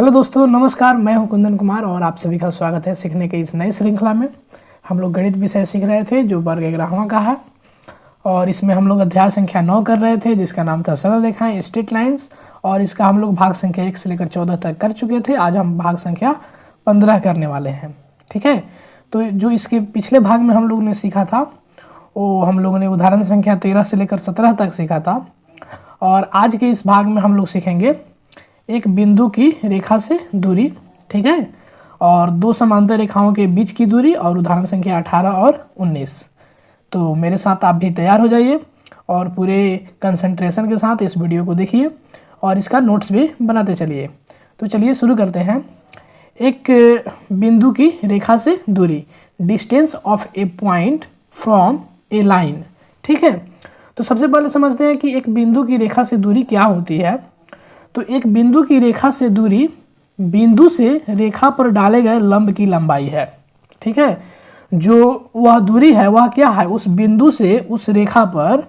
Hello दोस्तों, नमस्कार। मैं हूं कुंदन कुमार और आप सभी का स्वागत है सीखने के इस नई श्रृंखला में। हम लोग गणित विषय सीख रहे थे जो वर्ग 11वां का है और इसमें हम लोग अध्याय संख्या 9 कर रहे थे जिसका नाम था सरल रेखाएं स्ट्रेट लाइंस, और इसका हम लोग भाग संख्या 1 से लेकर 14 तक कर चुके थे। आज हम भाग संख्या 15 करने वाले हैं। ठीक है, तो जो इसके पिछले भाग में हम लोग ने सीखा था वो हम लोगों ने उदाहरण संख्या 13 से लेकर 17 तक सीखा था, और आज के इस भाग में हम लोग सीखेंगे एक बिंदु की रेखा से दूरी। ठीक है, और दो समांतर रेखाओं के बीच की दूरी, और उदाहरण संख्या 18 और 19। तो मेरे साथ आप भी तैयार हो जाइए और पूरे कंसंट्रेशन के साथ इस वीडियो को देखिए और इसका नोट्स भी बनाते चलिए। तो चलिए शुरू करते हैं। एक बिंदु की रेखा से दूरी, distance of A point from A line. ठीक है, तो सबसे पहले समझते हैं कि एक बिंदु की रेखा से दूरी क्या होती है। तो एक बिंदु की रेखा से दूरी बिंदु से रेखा पर डाले गए लंब की लंबाई है। ठीक है, जो वह दूरी है वह क्या है, उस बिंदु से उस रेखा पर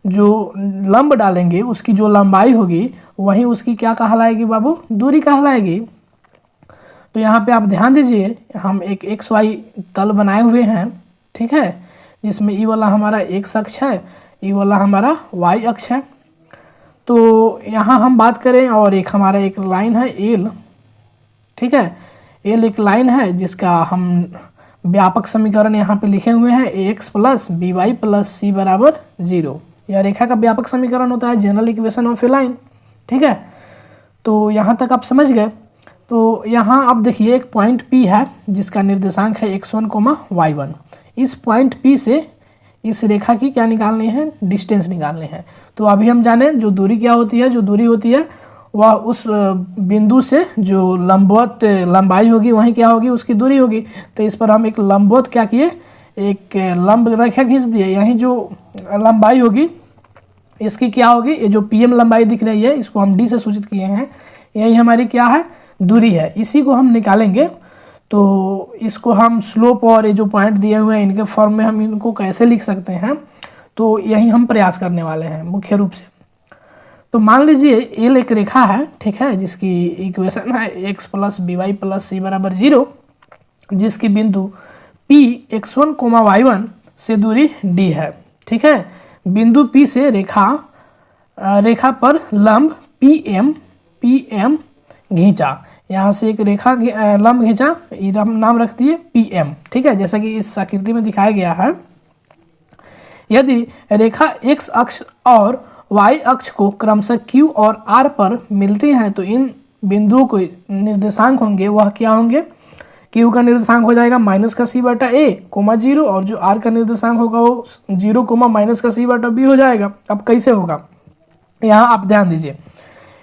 जो लंब डालेंगे उसकी जो लंबाई होगी वही उसकी क्या कहलाएगी बाबू, दूरी कहलाएगी। तो यहाँ पे आप ध्यान दीजिए, हम एक XY तल बनाए हुए हैं। ठीक है, जिसमें ई वाला हमारा X अक्ष है, ई वाला हमारा Y अक्ष है। तो यहाँ हम बात करें और एक हमारा एक लाइन है एल। ठीक है, एल एक लाइन है जिसका हम व्यापक समीकरण यहाँ पे लिखे हुए हैं ax plus by plus c बराबर 0। यह रेखा का व्यापक समीकरण होता है, general equation of A line. ठीक है, तो यहाँ तक आप समझ गए। तो यहाँ आप देखिए एक पॉइंट P है जिसका निर्देशांक है x1, y1। इस पॉइंट P से इस रेखा की क्या निकालनी है, डिस्टेंस निकालनी है। तो अभी हम जाने जो दूरी क्या होती है, जो दूरी होती है वह उस बिंदु से जो लंबवत लंबाई होगी वहीं क्या होगी, उसकी दूरी होगी। तो इस पर हम एक लंबवत क्या किए, एक लंब रेखा खींच दिए। यहीं जो लंबाई होगी इसकी क्या होगी, ये जो PM लंबाई दिख रही है इसको हम D से सूचित किए हैं, यही हमारी क्या है, दूरी है। इसी को हम निकालेंगे। तो इसको हम स्लोप और ये जो पॉइंट दिए हुए हैं इनके फॉर्म में हम इनको कैसे लिख सकते हैं, तो यही हम प्रयास करने वाले हैं मुख्य रूप से। तो मान लीजिए एल एक रेखा है, ठीक है, जिसकी इक्वेशन है x plus by plus c बराबर 0, जिसकी बिंदु P x1, y1 से दूरी D है। ठीक है, बिंदु P से रेखा पर लंब PM खींचा। यहाँ से एक रेखा लंब खींचा, नाम रख दिए PM। ठीक है, जैसा कि इस आकृति में दिखाया गया है। यदि रेखा X अक्ष और Y अक्ष को क्रमशः Q और R पर मिलती हैं तो इन बिंदुओं को निर्देशांक होंगे वह क्या होंगे, Q का निर्देशांक हो जाएगा माइनस का C बटा A, 0, और जो R का निर्देशांक होगा वो 0, माइनस का C बटा B हो जाएगा। अब कैसे होगा, यहाँ आप ध्यान दीजिए।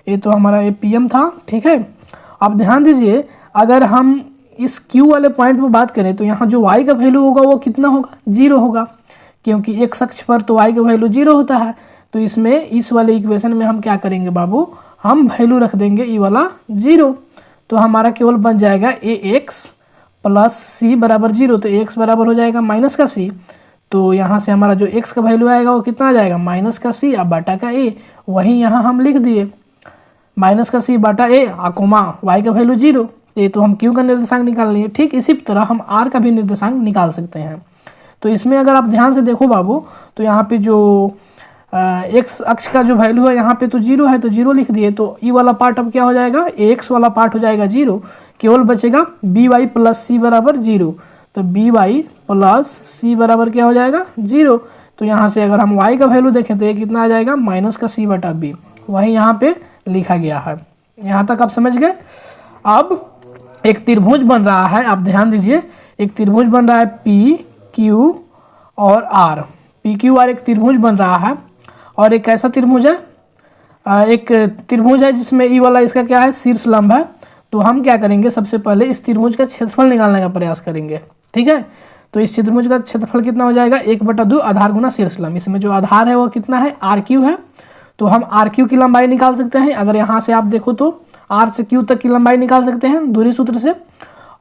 ये तो हमारा ये PM था। ठीक है, अब ध्यान दीजिए, अगर हम इस Q वाले पॉइंट में बात करें तो यहाँ जो Y का वैल्यू होगा वो कितना होगा, 0 होगा, क्योंकि X अक्ष पर तो Y का वैल्यू 0 होता है। तो इसमें इस वाले इक्वेशन में हम क्या करेंगे बाबू, हम वैल्यू रख देंगे ई वाला 0। तो हमारा केवल बन जाएगा AX प्लस C बराबर 0। तो AX बराबर हो जाएगा माइनस का C। तो यहाँ से हमारा जो X का वैल्यू आएगा वो कितना आ जाएगा, माइनस का C अब बटा का A। वही यहाँ हम लिख दिए माइनस का C बटा A कोमा Y का वैल्यू 0। ये तो हम Q का निर्देशांक निकाल लिए। ठीक इसी तरह हम R का भी निर्देशांक निकाल सकते हैं। तो इसमें अगर आप ध्यान से देखो बाबू, तो यहाँ पे जो X अक्ष का जो वैल्यू है यहाँ पे तो 0 है, तो 0 लिख दिए। तो ई वाला पार्ट अब क्या हो जाएगा, AX वाला पार्ट हो जाएगा 0, केवल बचेगा by प्लस C बराबर 0। तो by प्लस C बराबर क्या हो जाएगा, 0। तो यहाँ से अगर हम Y का वैल्यू देखें तो ये कितना आ जाएगा, माइनस का C बटा B। वही यहाँ पे लिखा गया है। यहाँ तक आप समझ गए। अब एक त्रिभुज बन रहा है, आप ध्यान दीजिए, एक त्रिभुज बन रहा है PQ और R। PQR एक त्रिभुज बन रहा है, और एक ऐसा त्रिभुज है, एक त्रिभुज है जिसमें ई वाला इसका क्या है, शीर्ष लंब है। तो हम क्या करेंगे, सबसे पहले इस त्रिभुज का क्षेत्रफल निकालने का प्रयास करेंगे। ठीक है, तो इस त्रिभुज का क्षेत्रफल कितना हो जाएगा, 1/2 आधार गुना शीर्ष लंब। इसमें जो आधार है वो कितना है, RQ है। तो हम RQ की लंबाई निकाल सकते हैं। अगर यहाँ से आप देखो तो R से Q तक की लंबाई निकाल सकते हैं दूरी सूत्र से,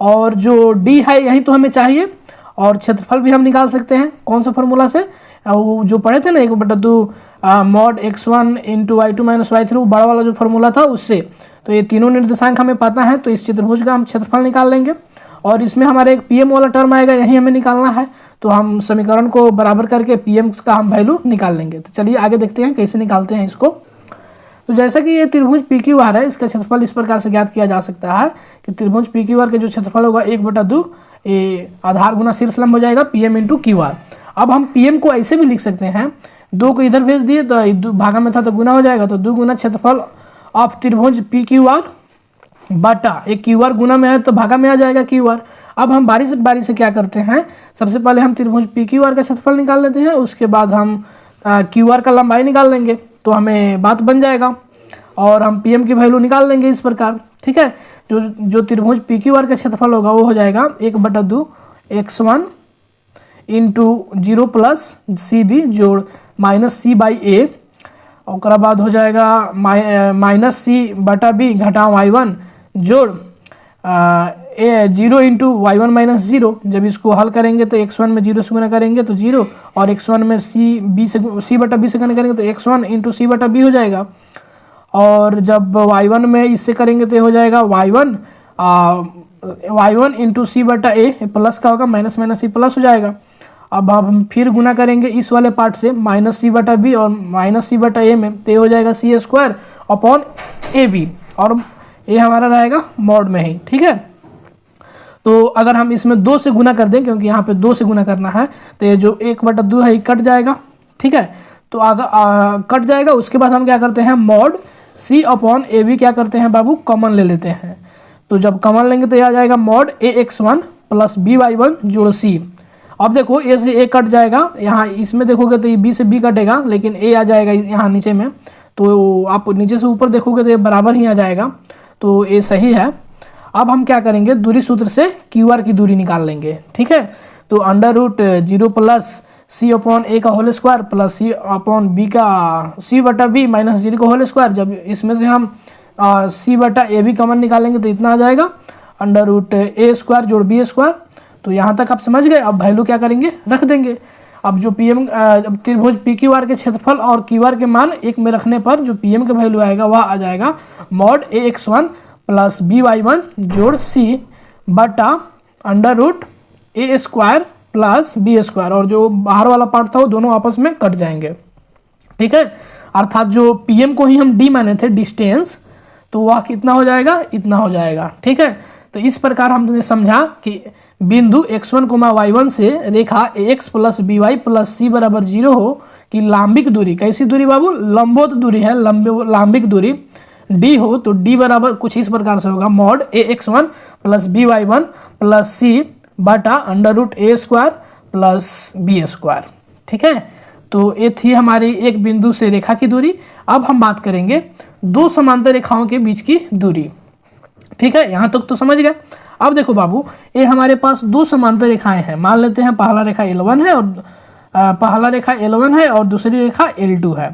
और जो D है यही तो हमें चाहिए, और क्षेत्रफल भी हम निकाल सकते हैं। कौन सा फॉर्मूला से, वो जो पढ़े थे ना, 1/2 mod x1 into y2 minus y3, बड़ा वाला जो फॉर्मूला था उससे। तो ये तीनों निर्देशांक हमें पता है, तो इस चतुर्भुज का हम क्षेत्रफल निकाल लेंगे और इसमें हमारे एक पीएम वाला टर्म आएगा, यही हमें निकालना है। तो हम समीकरण को बराबर करके पीएम का हम वैल्यू निकाल लेंगे। तो चलिए आगे देखते हैं कैसे निकालते हैं इसको। तो जैसा कि ये त्रिभुज पी क्यू आर है, इसका क्षेत्रफल इस प्रकार से ज्ञात किया जा सकता है कि त्रिभुज पी क्यू आर का जो क्षेत्रफल होगा 1/2 ये आधार गुना शीर्ष लंब हो जाएगा पीएम इंटू क्यू आर। अब हम पीएम को ऐसे भी लिख सकते हैं, 2 को इधर भेज दिए तो भागा में था तो गुना हो जाएगा, तो 2 गुना क्षेत्रफल ऑफ त्रिभुज पी क्यू आर बटा एक क्यू आर गुना में है तो भागा में आ जाएगा क्यू आर। अब हम बारी से क्या करते हैं, सबसे पहले हम त्रिभुज पी क्यू आर का क्षेत्रफल निकाल लेते हैं, उसके बाद हम क्यू आर का लंबाई निकाल लेंगे, तो हमें बात बन जाएगा और हम पीएम की वैल्यू निकाल लेंगे इस प्रकार। ठीक है, जो त्रिभुज पी क्यू आर का क्षेत्रफल होगा वो हो जाएगा 1/2 x1 into 0 plus C B जोड़ माइनस सी बाई ए, और बाद हो जाएगा माइनस सी बटा बी घटा y1 जोड़ 0 इंटू y1 माइनस 0। जब इसको हल करेंगे तो x1 में 0 से गुना करेंगे तो 0, और x1 में c बटा b से गुना करेंगे तो x1 इंटू सी बटा बी हो जाएगा, और जब y1 में इससे करेंगे तो हो जाएगा y1 इंटू सी बटा ए, प्लस का होगा माइनस माइनस सी प्लस हो जाएगा। अब हम फिर गुना करेंगे इस वाले पार्ट से माइनस सी बटा बी और माइनस सी बटा ए में, तो हो जाएगा सी स्क्वायर अपॉन ए बी, और ये हमारा रहेगा मॉड में ही। ठीक है, तो अगर हम इसमें 2 से गुना कर दें, क्योंकि यहाँ पे 2 से गुना करना है, तो ये जो 1/2 है ये कट जाएगा। ठीक है, तो कट जाएगा। उसके बाद हम क्या करते हैं, mod C upon A B क्या करते हैं बाबू, कॉमन ले लेते हैं। तो जब कॉमन लेंगे तो ये आ जाएगा मॉड ए x1 प्लस बी y1 जोड़ सी। अब देखो ए से ए कट जाएगा, यहाँ इसमें देखोगे तो ये बी से बी कटेगा, लेकिन ए आ जाएगा यहाँ नीचे में, तो आप नीचे से ऊपर देखोगे तो ये बराबर ही आ जाएगा, तो ये सही है। अब हम क्या करेंगे, दूरी सूत्र से क्यू आर की दूरी निकाल लेंगे। ठीक है, तो √0 प्लस सी अपॉन ए का whole square plus C upon B का सी बटा बी माइनस 0 का होल स्क्वायर। जब इसमें से हम सी बटा ए बी कॉमन निकालेंगे तो इतना आ जाएगा √a स्क्वायर जोड़ बी स्क्वायर। तो यहाँ तक आप समझ गए। अब वैल्यू क्या करेंगे, रख देंगे। अब जो पीएम त्रिभुज पी क्यू आर के क्षेत्रफल और क्यू आर के मान एक में रखने पर जो पीएम का वैल्यू आएगा वह आ जाएगा मॉड ए x1 प्लस बी y1 जोड़ सी बटा √a square plus B square, और जो बाहर वाला पार्ट था वो दोनों आपस में कट जाएंगे। ठीक है, अर्थात जो पीएम को ही हम डी माने थे डिस्टेंस, तो वह कितना हो जाएगा, इतना हो जाएगा। ठीक है, तो इस प्रकार हमने समझा कि बिंदु x1 y1 से रेखा ax plus B Y plus C बराबर 0 हो कि लांबिक दूरी, कैसी दूरी बाबू, लंबवत दूरी है, लांबिक दूरी d हो, तो d बराबर कुछ इस प्रकार से होगा mod ax1 plus B y1 plus C बटा √a square plus B square. ठीक है, तो ये थी हमारी एक बिंदु से रेखा की दूरी। अब हम बात करेंगे 2 समांतर रेखाओं के बीच की दूरी। ठीक है, यहाँ तक तो समझ गए। अब देखो बाबू, ये हमारे पास 2 समांतर रेखाएं हैं। मान लेते हैं पहला रेखा L1 है और दूसरी रेखा L2 है।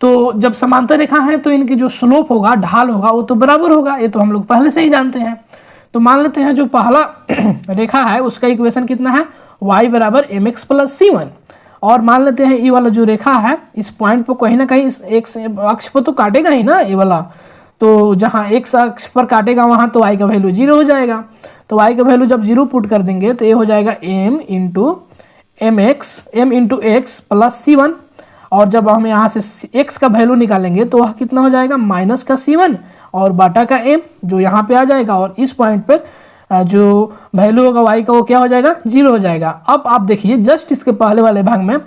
तो जब समांतर रेखा है तो इनकी जो स्लोप होगा, ढाल होगा, वो तो बराबर होगा, ये तो हम लोग पहले से ही जानते हैं। तो मान लेते हैं जो पहला रेखा है उसका इक्वेशन कितना है, y बराबर mx प्लस c1, और मान लेते हैं ये वाला जो रेखा है इस पॉइंट पर कहीं ना कहीं इस x अक्ष पर तो काटेगा ही ना ये वाला, तो जहाँ x अक्ष पर काटेगा वहाँ तो y का वैल्यू 0 हो जाएगा। तो y का वैल्यू जब 0 पुट कर देंगे तो ये हो जाएगा m into x plus c1, और जब हम यहाँ से x का वैल्यू निकालेंगे तो वह कितना हो जाएगा, माइनस का c1 और बाटा का m जो यहाँ पे आ जाएगा, और इस पॉइंट पर जो वैल्यू होगा y का वो क्या हो जाएगा, 0 हो जाएगा। अब आप देखिए जस्ट इसके पहले वाले भाग में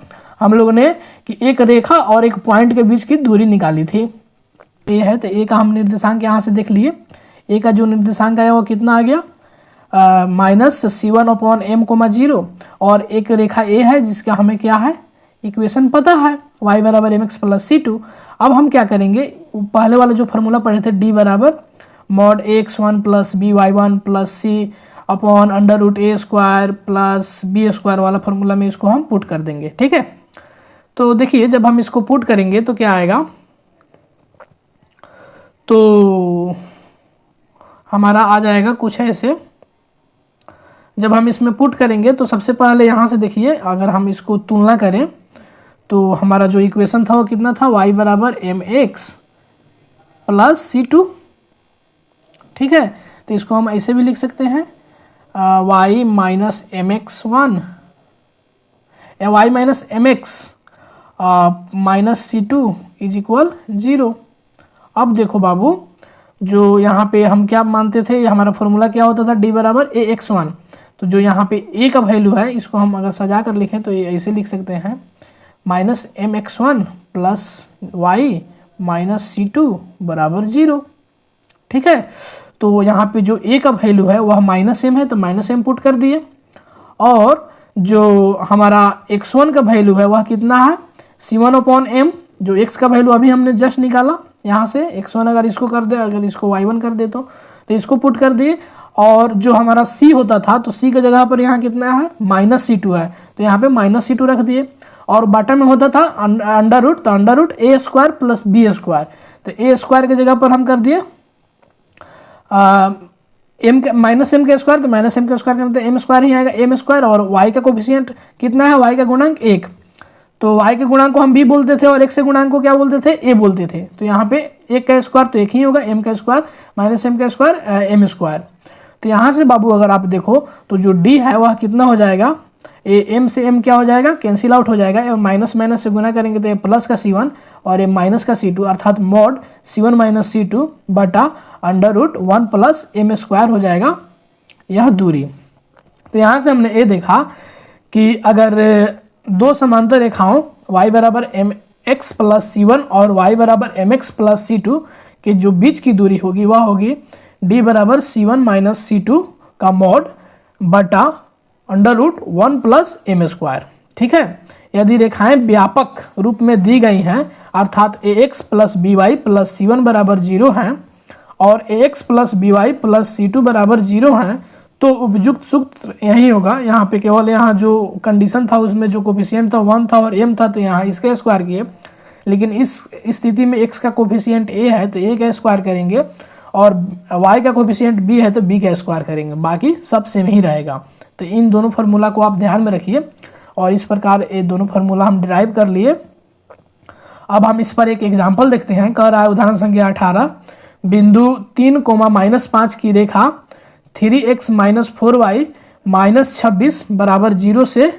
हम लोगों ने कि एक रेखा और एक पॉइंट के बीच की दूरी निकाली थी, ये है, तो ए का हम निर्देशांक यहाँ से देख लिए। ए का जो निर्देशांक आया वो कितना आ गया, minus c1 upon m coma 0, और एक रेखा ए है जिसका हमें क्या है, इक्वेशन पता है y बराबर mx प्लस c2। अब हम क्या करेंगे, पहले वाला जो फार्मूला पढ़े थे d बराबर mod x1 plus B y1 plus C upon √a square plus B square वाला फार्मूला में इसको हम पुट कर देंगे। ठीक है, तो देखिए जब हम इसको पुट करेंगे तो क्या आएगा, तो हमारा आ जाएगा कुछ ऐसे। जब हम इसमें पुट करेंगे तो सबसे पहले यहाँ से देखिए, अगर हम इसको तुलना करें तो हमारा जो इक्वेशन था वो कितना था, y बराबर mx प्लस c2। ठीक है, तो इसको हम ऐसे भी लिख सकते हैं y minus M X one Y minus M X minus C two is equal 0। अब देखो बाबू, जो यहाँ पे हम क्या मानते थे, हमारा फॉर्मूला क्या होता था, d बराबर ए एक्स वन। तो जो यहाँ पे a का वैल्यू है, इसको हम अगर सजा कर लिखें तो ये ऐसे लिख सकते हैं minus M X one plus Y minus C two बराबर 0। ठीक है, तो यहाँ पे जो a का वैल्यू है वह माइनस एम है, तो माइनस एम पुट कर दिए, और जो हमारा x1 का वैल्यू है वह कितना है, c1 अपॉन एम, जो x का वैल्यू अभी हमने जस्ट निकाला यहाँ से, x1 अगर इसको कर दे, अगर इसको y1 कर दे तो इसको पुट कर दिए, और जो हमारा c होता था तो c की जगह पर यहाँ कितना है, माइनस C2 है, तो यहाँ पे माइनस C2 रख दिए, और बटन में होता था अंडर रूट, तो अंडर रूट ए स्क्वायर प्लस बी स्क्वायर, तो ए स्क्वायर की जगह पर हम कर दिए एम माइनस एम का स्क्वायर, तो माइनस एम का स्क्वायर करते एम स्क्वायर ही आएगा, एम स्क्वायर, और वाई का कोफिशिएंट कितना है, वाई का गुणांक 1, तो वाई के गुणांक को हम बी बोलते थे और एक्स के गुणांक को क्या बोलते थे, ए बोलते थे, तो यहाँ पे एक का स्क्वायर तो एक ही होगा, एम का स्क्वायर माइनस एम का स्क्वायर एम स्क्वायर। तो यहाँ से बाबू अगर आप देखो तो जो डी है वह कितना हो जाएगा, एम से एम क्या हो जाएगा, कैंसिल आउट हो जाएगा, और माइनस माइनस से गुना करेंगे तो ये प्लस का C1 और ये माइनस का C2, अर्थात मॉड C1 माइनस C2 बटा under root 1 plus M square हो जाएगा यह दूरी। तो यहाँ से हमने ये देखा कि अगर दो समांतर रेखाओं y बराबर एम एक्स प्लस C1 और y बराबर एम एक्स प्लस C2 के जो बीच की दूरी होगी वह होगी d बराबर C1 माइनस C2 का मॉड बटा under root 1 plus M square. ठीक है, यदि रेखाएं व्यापक रूप में दी गई हैं, अर्थात A X plus B Y plus C1 बराबर 0 हैं और A X plus B Y plus C2 बराबर 0 हैं, तो उपयुक्त सूत्र यही होगा। यहाँ पे केवल यहाँ जो कंडीशन था उसमें जो कोफिशिएंट था 1 था और m था, तो यहाँ इसका स्क्वायर किए, लेकिन इस स्थिति में x का कोफिशिएंट a है तो a का स्क्वायर करेंगे, और y का कोफिशिएंट b है तो b का स्क्वायर करेंगे, बाकी सब सेम ही रहेगा। तो इन दोनों फार्मूला को आप ध्यान में रखिए, और इस प्रकार ये दोनों फार्मूला हम डिराइव कर लिए। अब हम इस पर एक एग्जाम्पल देखते हैं। कह रहा है उदाहरण संख्या 18, बिंदु 3,-5 की रेखा 3x माइनस 4y माइनस 26 बराबर 0 से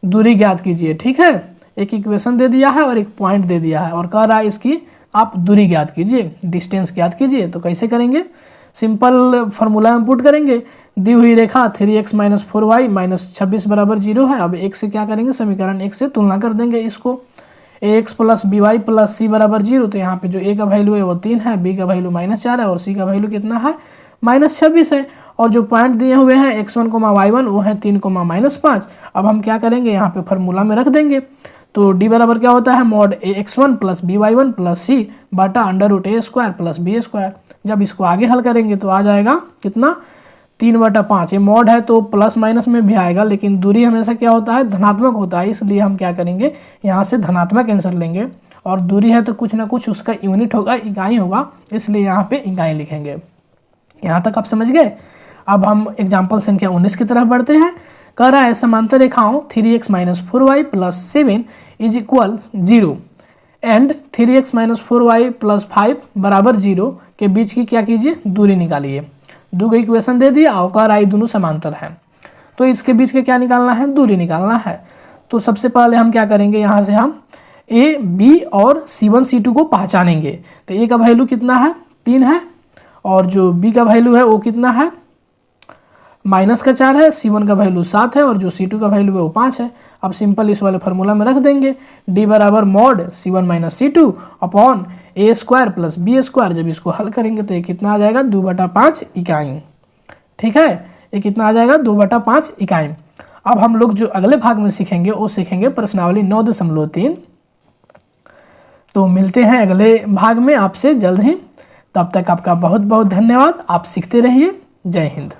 दूरी ज्ञात कीजिए। ठीक है, एक इक्वेशन दे दिया है और एक पॉइंट दे दिया है, और कह रहा है इसकी आप दूरी ज्ञात कीजिए, डिस्टेंस ज्ञात कीजिए। तो कैसे करेंगे, सिंपल फार्मूला में पुट करेंगे, दी हुई रेखा 3x माइनस 4y माइनस 26 बराबर 0 है। अब एक से क्या करेंगे, समीकरण एक से तुलना कर देंगे इसको, ax plus B Y plus C बराबर 0, तो यहाँ पे जो a का वैल्यू है वो 3 है, b का वैल्यू -4 है और c का वैल्यू कितना है, -26 है, और जो पॉइंट दिए हुए हैं x1, y1 वो है 3, -5। अब हम क्या करेंगे, यहाँ पे फार्मूला में रख देंगे, तो d बराबर क्या होता है, mod ax1 plus by1 plus c बटा under root a square plus b square. जब इसको आगे हल करेंगे तो आ जाएगा कितना, 3/5। ये मॉड है तो प्लस माइनस में भी आएगा, लेकिन दूरी हमेशा क्या होता है, धनात्मक होता है, इसलिए हम क्या करेंगे, यहाँ से धनात्मक आंसर लेंगे, और दूरी है तो कुछ ना कुछ उसका यूनिट होगा, इकाई होगा, इसलिए यहाँ पे इकाई लिखेंगे। यहाँ तक आप समझ गए। अब हम एग्जाम्पल संख्या 19 की तरफ बढ़ते हैं। कह रहा है समांतर रेखाओं 3x minus 4y plus 7 is equal 0 and 3x minus 4y plus 5 बराबर 0 के बीच की क्या कीजिए, दूरी निकालिए। दो इक्वेशन दे दिया और कह रहा है दोनों समांतर हैं, तो इसके बीच के क्या निकालना है, दूरी निकालना है। तो सबसे पहले हम क्या करेंगे, यहाँ से हम a, b और c1, c2 को पहचानेंगे। तो a का वैल्यू कितना है, 3 है, और जो b का वैल्यू है वो कितना है, -4 है, c1 का वैल्यू 7 है, और जो c2 का वैल्यू है वो 5 है। अब सिंपल इस वाले फार्मूला में रख देंगे, d बराबर mod c1 minus c2 upon a square plus b square. जब इसको हल करेंगे तो ये कितना आ जाएगा, 2/5 इकाई। ठीक है, ये कितना आ जाएगा, 2/5 इकाई। अब हम लोग जो अगले भाग में सीखेंगे वो सीखेंगे प्रश्नावली 9.3। तो मिलते हैं अगले भाग में आपसे जल्द ही, तब तक आपका बहुत बहुत धन्यवाद। आप सीखते रहिए। जय हिंद।